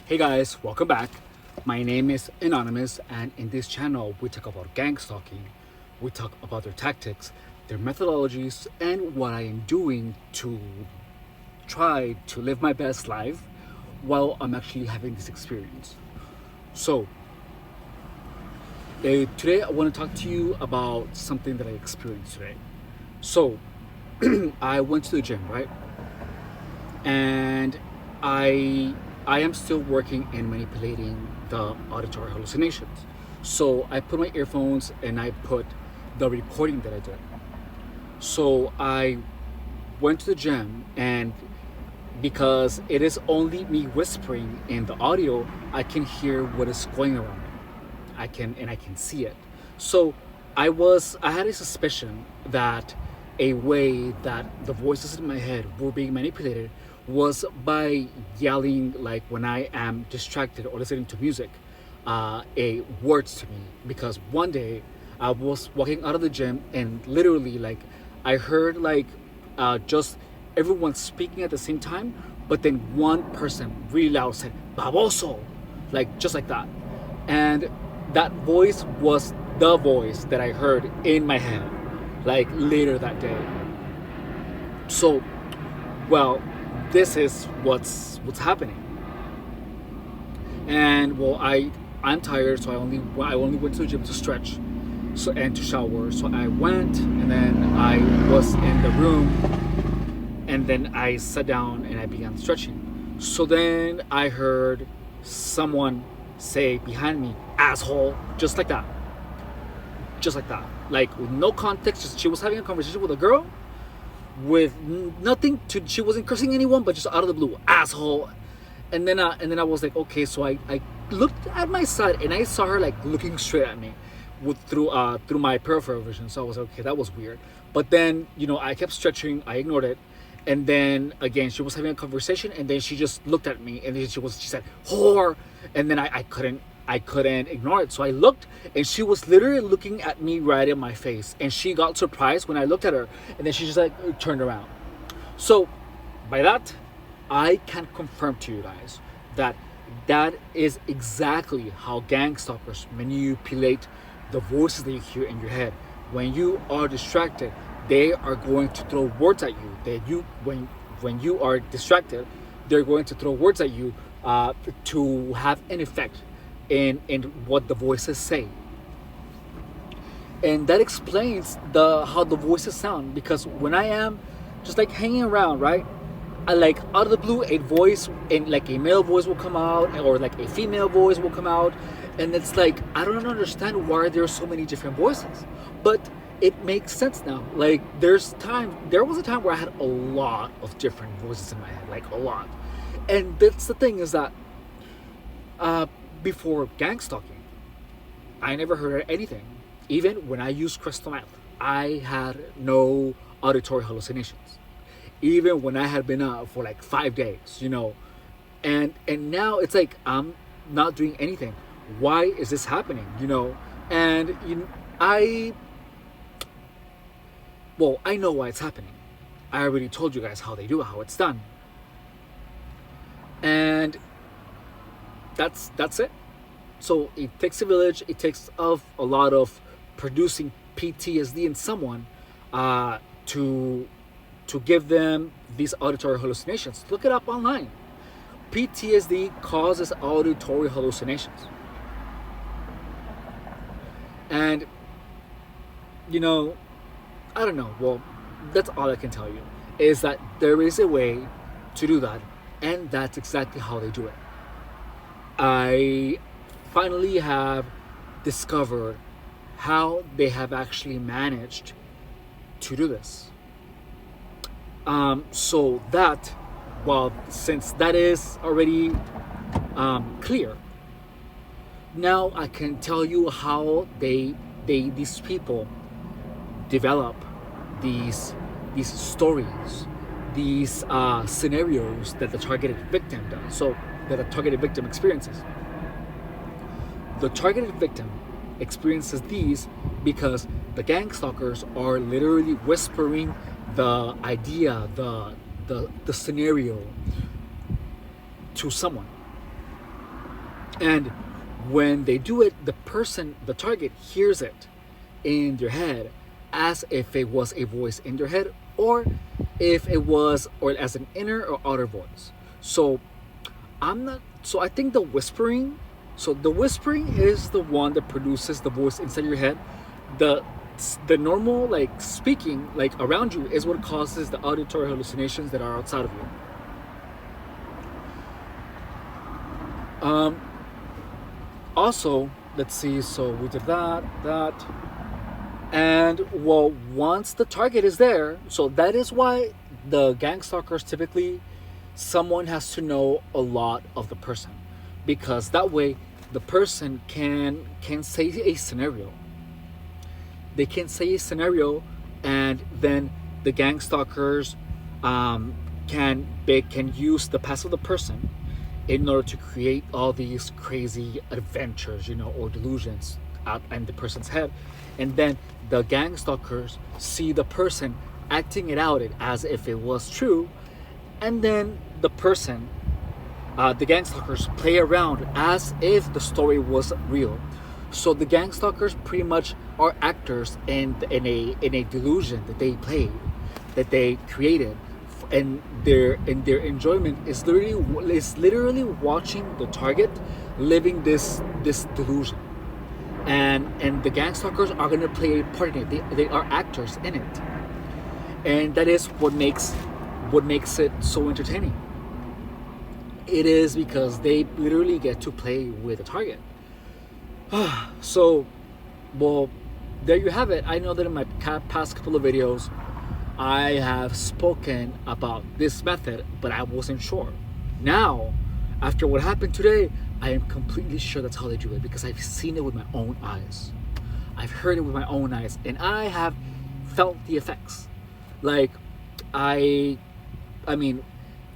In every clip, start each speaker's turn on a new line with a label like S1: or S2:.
S1: Hey guys, welcome back. My name is Anonymous, and in this channel, we talk about gang stalking. We talk about their tactics, their methodologies, and what I am doing to try to live my best life while I'm actually having this experience. So, today I want to talk to you about something that I experienced today. So, I went to the gym, right? And I am still working and manipulating the auditory hallucinations. So I put my earphones and I put the recording that I did. So I went to the gym, and because it is only me whispering in the audio, I can hear what is going around me. I can see it. So I had a suspicion that a way that the voices in my head were being manipulated was by yelling, like when I am distracted or listening to music, a words to me. Because one day I was walking out of the gym and literally like I heard like just everyone speaking at the same time, but then one person really loud said "baboso," like just like that, and that voice was the voice that I heard in my head, like later that day. So, well, this is what's happening. And well, I'm tired, so I only went to the gym to stretch, so and to shower. So I went, and then I was in the room, and then I sat down and I began stretching. So then I heard someone say behind me, "asshole," just like that, like with no context. Just she was having a conversation with a girl with nothing to. She wasn't cursing anyone, but just out of the blue, "asshole." And then I was like, okay. So I looked at my side and I saw her like looking straight at me with through my peripheral vision. So I was like, okay, that was weird. But then I kept stretching. I ignored it. And then again, she was having a conversation, and then she just looked at me, and then she said whore. And then I couldn't ignore it. So I looked, and she was literally looking at me right in my face, and she got surprised when I looked at her, and then she just like turned around. So by that, I can confirm to you guys that that is exactly how gang stalkers manipulate the voices that you hear in your head. When you are distracted, they are going to throw words at you. That you when you are distracted, they're going to throw words at you to have an effect in what the voices say. And that explains the how the voices sound, because when I am just like hanging around, right, I like out of the blue a voice, and like a male voice will come out, or like a female voice will come out, and it's like I don't understand why there are so many different voices, but it makes sense now. Like there was a time where I had a lot of different voices in my head, like a lot. And that's the thing, is that before gang stalking, I never heard anything. Even when I used crystal meth, I had no auditory hallucinations. Even when I had been out for like 5 days, and now it's like I'm not doing anything. Why is this happening? And I I know why it's happening. I already told you guys how they do it, how it's done, and that's it. So it takes a village. It takes of a lot of producing PTSD in someone to give them these auditory hallucinations. Look it up online. PTSD causes auditory hallucinations, and you know I don't know. Well, that's all I can tell you, is that there is a way to do that, and that's exactly how they do it. I finally have discovered how they have actually managed to do this. So that, well, since that is already clear, now I can tell you how these people develop these stories, these scenarios that the targeted victim does. So that the targeted victim experiences. The targeted victim experiences these because the gang stalkers are literally whispering the idea, the scenario to someone. And when they do it, the person, the target, hears it in their head as if it was a voice in their head, or if it was, or as an inner or outer voice. So I think the whispering, so the whispering is the one that produces the voice inside your head. The the normal like speaking like around you is what causes the auditory hallucinations that are outside of you. Um, Also, let's see. So we did that, and well, once the target is there, so that is why the gang stalkers typically someone has to know a lot of the person, because that way the person can say a scenario. They can say a scenario, and then the gang stalkers they can use the past of the person in order to create all these crazy adventures, or delusions out in the person's head. And then the gang stalkers see the person acting it out as if it was true. And then the gang stalkers play around as if the story was real. So the gang stalkers pretty much are actors in a delusion that they played, that they created, and their enjoyment is literally watching the target living this delusion, and the gang stalkers are gonna play a part in it. They are actors in it, and that is what makes it so entertaining. It is because they literally get to play with the target. So, well, there you have it. I know that in my past couple of videos, I have spoken about this method, but I wasn't sure. Now, after what happened today, I am completely sure that's how they do it because I've seen it with my own eyes. I've heard it with my own eyes, and I have felt the effects. Like, I, I mean,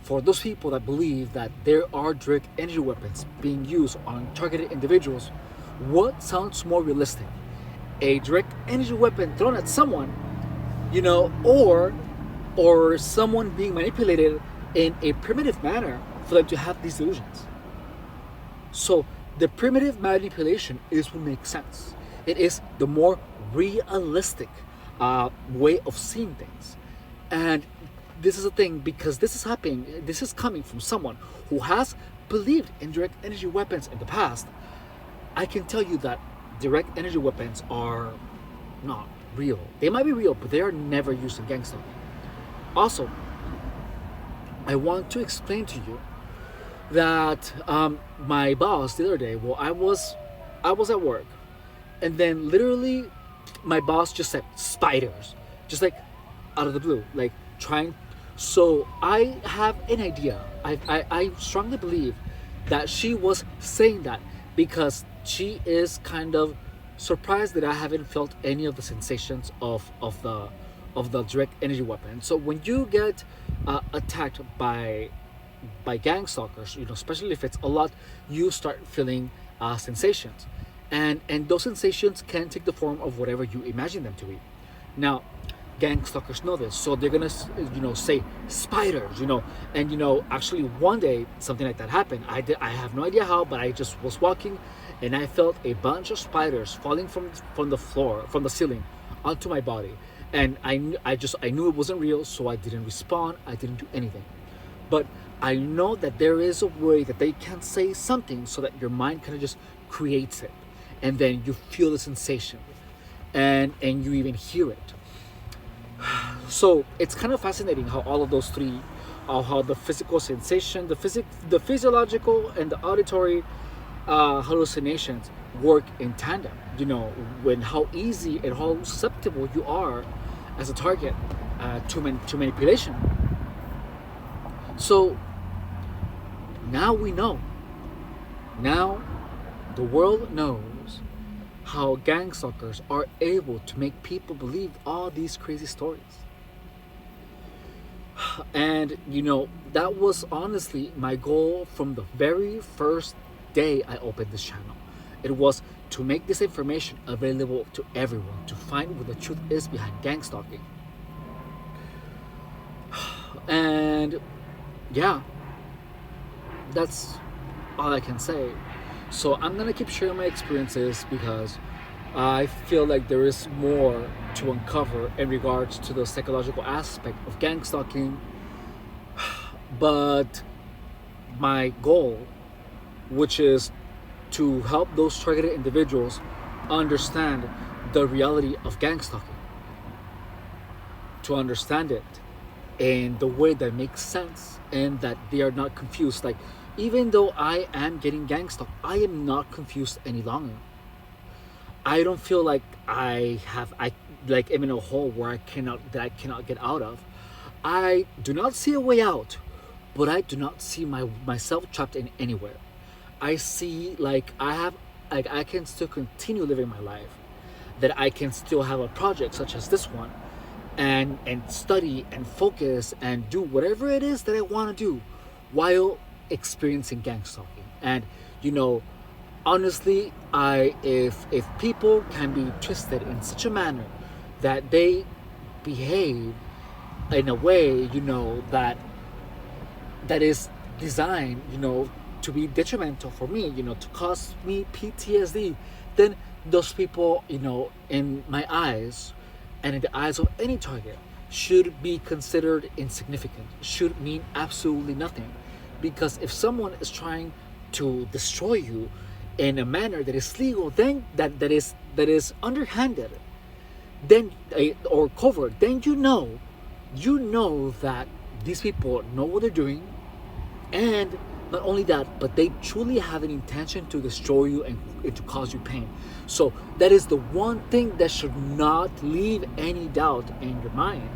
S1: for those people that believe that there are direct energy weapons being used on targeted individuals, what sounds more realistic? A direct energy weapon thrown at someone, or someone being manipulated in a primitive manner for them to have these delusions. So the primitive manipulation is what makes sense. It is the more realistic way of seeing things. And this is a thing because this is happening. This is coming from someone who has believed in direct energy weapons in the past. I can tell you that direct energy weapons are not real. They might be real, but they are never used in gangster. Also, I want to explain to you that my boss the other day. Well, I was at work, and then literally, my boss just said spiders, just like out of the blue, like trying. So I have an idea. I strongly believe that she was saying that because she is kind of surprised that I haven't felt any of the sensations of the direct energy weapon. So when you get attacked by gang stalkers, especially if it's a lot, you start feeling sensations, and those sensations can take the form of whatever you imagine them to be. Now, gang stalkers know this, so they're gonna say spiders, and actually one day something like that happened. I have no idea how, but I just was walking, and I felt a bunch of spiders falling from the floor, from the ceiling, onto my body, and I knew it wasn't real, so I didn't respond. I didn't do anything, but I know that there is a way that they can say something so that your mind kind of just creates it, and then you feel the sensation, and you even hear it. So it's kind of fascinating how all of those three, how the physical sensation, the physiological, and the auditory hallucinations work in tandem. When how easy and how susceptible you are as a target to manipulation. So now we know. Now the world knows how gang stalkers are able to make people believe all these crazy stories. And that was honestly my goal from the very first day I opened this channel. It was to make this information available to everyone, to find what the truth is behind gang stalking. And yeah, that's all I can say. So I'm gonna keep sharing my experiences because I feel like there is more to uncover in regards to the psychological aspect of gang stalking. But my goal, which is to help those targeted individuals understand the reality of gang stalking, to understand it in the way that makes sense and that they are not confused. Like, even though I am getting gang stalked, I am not confused any longer. I don't feel like I like am in a hole where I cannot get out of. I do not see a way out, but I do not see myself trapped in anywhere. I see like I can still continue living my life. That I can still have a project such as this one, and study and focus and do whatever it is that I want to do, while experiencing gang stalking. And you know, honestly, I if people can be twisted in such a manner that they behave in a way, that is designed, to be detrimental for me, to cause me PTSD, then those people, in my eyes and in the eyes of any target, should be considered insignificant, should mean absolutely nothing. Because if someone is trying to destroy you in a manner that is legal, then that is underhanded, then or covert, then you know that these people know what they're doing, and not only that, but they truly have an intention to destroy you and to cause you pain. So that is the one thing that should not leave any doubt in your mind,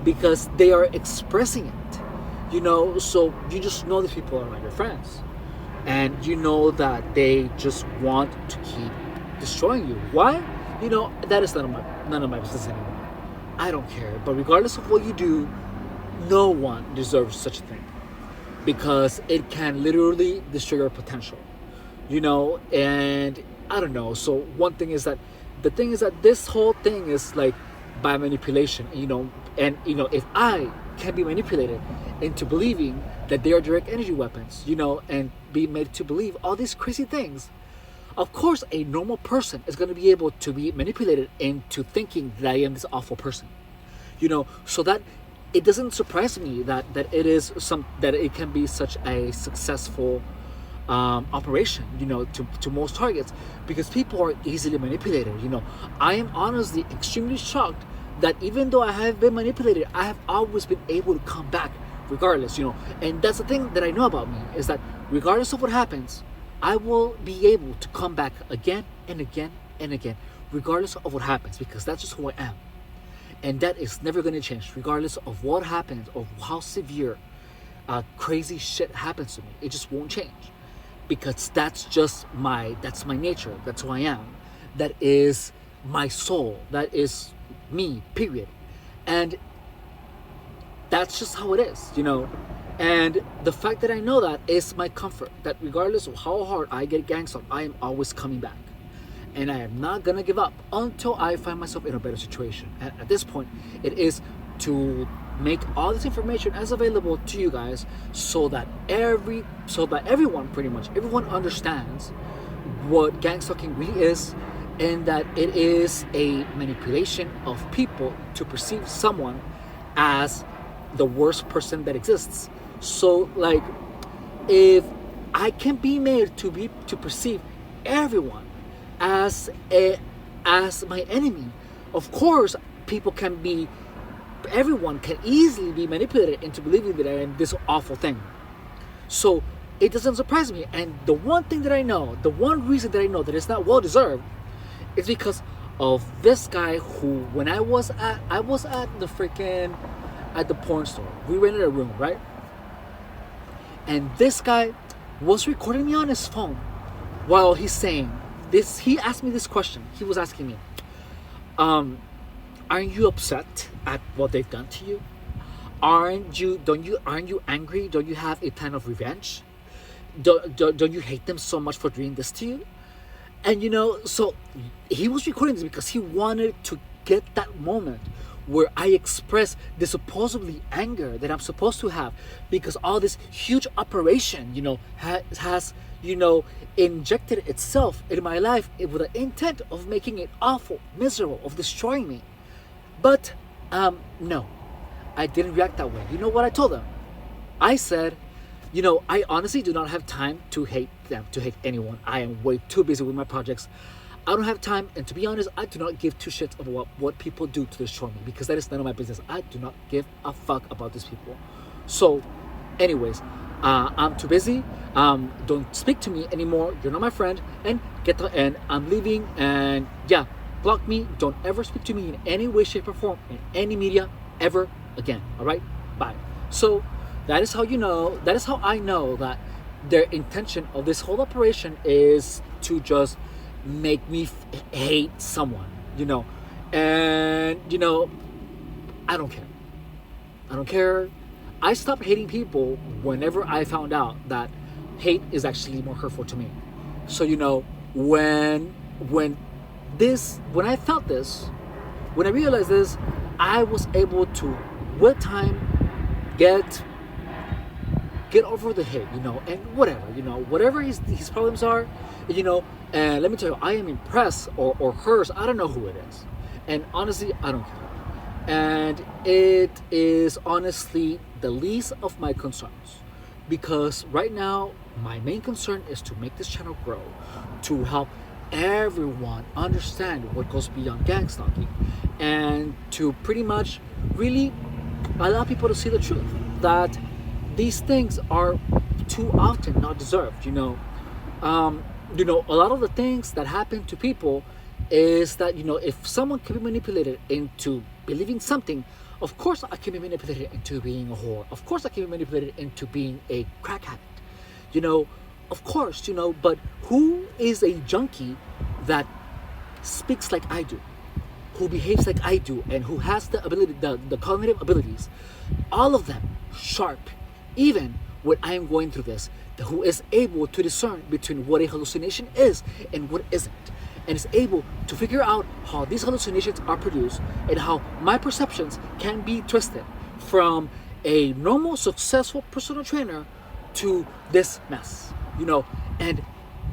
S1: because they are expressing it. So you just know these people are not your friends, and you know that they just want to keep destroying you. Why? That is none of my business anymore. I don't care. But regardless of what you do, no one deserves such a thing, because it can literally destroy your potential. And I don't know. So one thing is that the thing is that this whole thing is like by manipulation. And if I can be manipulated into believing that they are direct energy weapons, and be made to believe all these crazy things, of course a normal person is going to be able to be manipulated into thinking that I am this awful person. So that it doesn't surprise me that it can be such a successful operation, to most targets, because people are easily manipulated. I am honestly extremely shocked that even though I have been manipulated, I have always been able to come back regardless. And that's the thing that I know about me, is that regardless of what happens, I will be able to come back again and again and again, regardless of what happens, because that's just who I am. And that is never going to change, regardless of what happens or how severe crazy shit happens to me. It just won't change, because that's my nature. That's who I am. That is my soul. That is me, period. And that's just how it is. And the fact that I know that is my comfort, that regardless of how hard I get gangsta, I am always coming back. And I am not gonna give up until I find myself in a better situation. And at this point, it is to make all this information as available to you guys, so that everyone, pretty much everyone, understands what gang stalking really is, and that it is a manipulation of people to perceive someone as the worst person that exists. So like, if I can be made to perceive everyone as my enemy, of course everyone can easily be manipulated into believing that I am this awful thing. So it doesn't surprise me. And the one reason that I know that it's not well deserved is because of this guy who, when I was at the porn store. We rented a room, right? And this guy was recording me on his phone while he's saying this. He asked me this question. He was asking me, aren't you upset at what they've done to you? Aren't you angry? Don't you have a plan of revenge? Don't you hate them so much for doing this to you? And so he was recording this because he wanted to get that moment where I express the supposedly anger that I'm supposed to have because all this huge operation, has injected itself in my life with the intent of making it awful, miserable, of destroying me. But no, I didn't react that way. You know what I told them? I said, I honestly do not have time to hate them, to hate anyone. I am way too busy with my projects. I don't have time, and to be honest, I do not give two shits about what people do to destroy me, because that is none of my business. I do not give a fuck about these people. So, anyways, I'm too busy. Don't speak to me anymore. You're not my friend, and I'm leaving. And yeah, block me. Don't ever speak to me in any way, shape, or form in any media ever again. All right, bye. So that is how That is how I know that their intention of this whole operation is to just make me hate someone, and I don't care. I don't care. I stopped hating people whenever I found out that hate is actually more hurtful to me. So when I felt this, when I realized this, I was able to, with time, get over the hate, and whatever his problems are, and let me tell you, I am impressed, or hers, I don't know who it is. And honestly, I don't care. And it is honestly the least of my concerns. Because right now, my main concern is to make this channel grow, to help everyone understand what goes beyond gang stalking, and to pretty much really allow people to see the truth that these things are too often not deserved. A lot of the things that happen to people is that, if someone can be manipulated into believing something, of course I can be manipulated into being a whore. Of course I can be manipulated into being a crack addict. Of course, but who is a junkie that speaks like I do, who behaves like I do, and who has the ability, the cognitive abilities, all of them sharp, even when I am going through this, who is able to discern between what a hallucination is and what isn't, and is able to figure out how these hallucinations are produced and how my perceptions can be twisted from a normal, successful personal trainer to this mess, and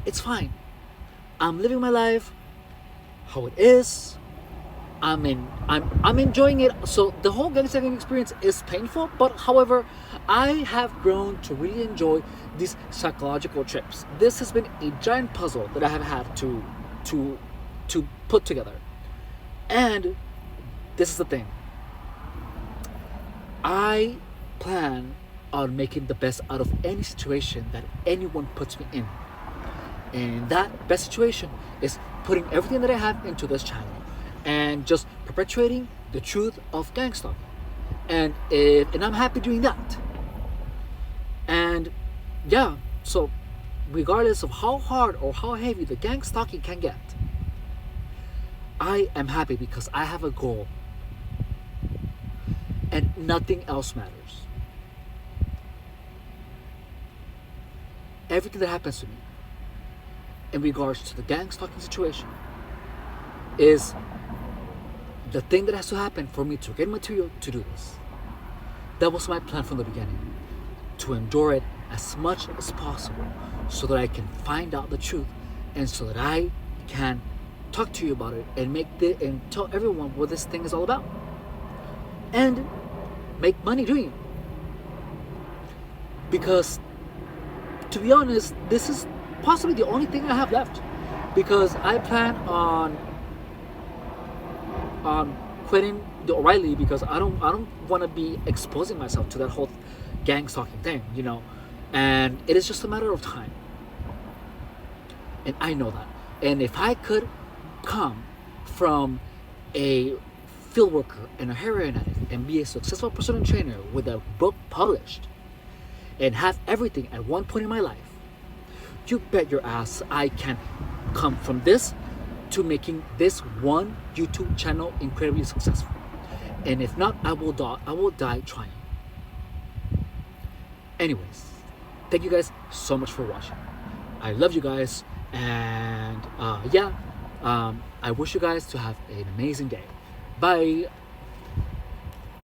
S1: it's fine. I'm living my life how it is. I'm enjoying it. So the whole gangstering experience is painful, but however, I have grown to really enjoy these psychological trips. This has been a giant puzzle that I have had to put together. And this is the thing. I plan on making the best out of any situation that anyone puts me in. And that best situation is putting everything that I have into this channel and just perpetuating the truth of gang stalking. And I'm happy doing that. And yeah, so regardless of how hard or how heavy the gang stalking can get, I am happy because I have a goal and nothing else matters. Everything that happens to me in regards to the gang stalking situation is the thing that has to happen for me to get material to do this. That was my plan from the beginning, to endure it as much as possible so that I can find out the truth and so that I can talk to you about it and tell everyone what this thing is all about and make money doing it. Because to be honest, this is possibly the only thing I have left, because I plan on quitting the O'Reilly because I don't want to be exposing myself to that whole gang stalking thing, and it is just a matter of time. And I know that. And if I could come from a field worker and a heroin addict and be a successful personal trainer with a book published and have everything at one point in my life, you bet your ass I can come from this to making this one YouTube channel incredibly successful. And if not, I will die trying. Anyways, thank you guys so much for watching. I love you guys, and I wish you guys to have an amazing day. Bye.